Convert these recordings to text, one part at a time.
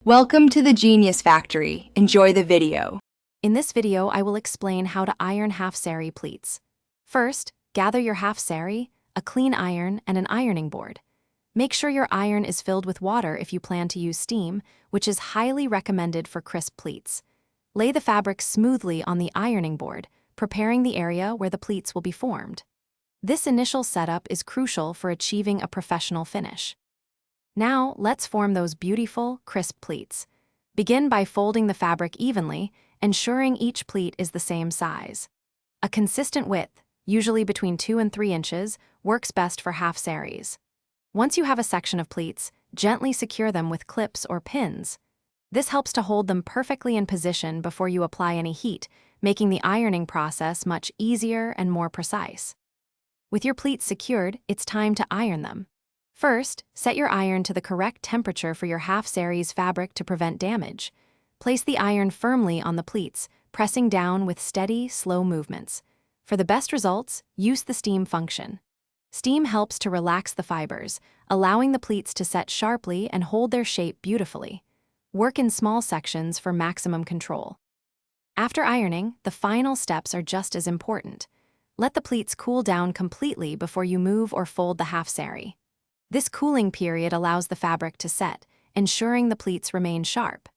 Welcome to the Genius Factory. Enjoy the video. In this video, I will explain how to iron half saree pleats. First, gather your half saree, a clean iron, and an ironing board. Make sure your iron is filled with water if you plan to use steam, which is highly recommended for crisp pleats. Lay the fabric smoothly on the ironing board, preparing the area where the pleats will be formed. This initial setup is crucial for achieving a professional finish. Now, let's form those beautiful, crisp pleats. Begin by folding the fabric evenly, ensuring each pleat is the same size. A consistent width, usually between 2 and 3 inches, works best for half sarees. Once you have a section of pleats, gently secure them with clips or pins. This helps to hold them perfectly in position before you apply any heat, making the ironing process much easier and more precise. With your pleats secured, it's time to iron them. First, set your iron to the correct temperature for your half saree's fabric to prevent damage. Place the iron firmly on the pleats, pressing down with steady, slow movements. For the best results, use the steam function. Steam helps to relax the fibers, allowing the pleats to set sharply and hold their shape beautifully. Work in small sections for maximum control. After ironing, the final steps are just as important. Let the pleats cool down completely before you move or fold the half saree. This cooling period allows the fabric to set, ensuring the pleats remain sharp.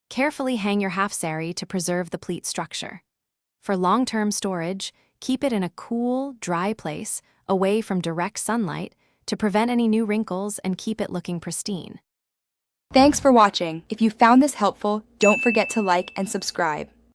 Carefully hang your half saree to preserve the pleat structure. For long-term storage, keep it in a cool, dry place, away from direct sunlight, to prevent any new wrinkles and keep it looking pristine. Thanks for watching. If you found this helpful, don't forget to like and subscribe.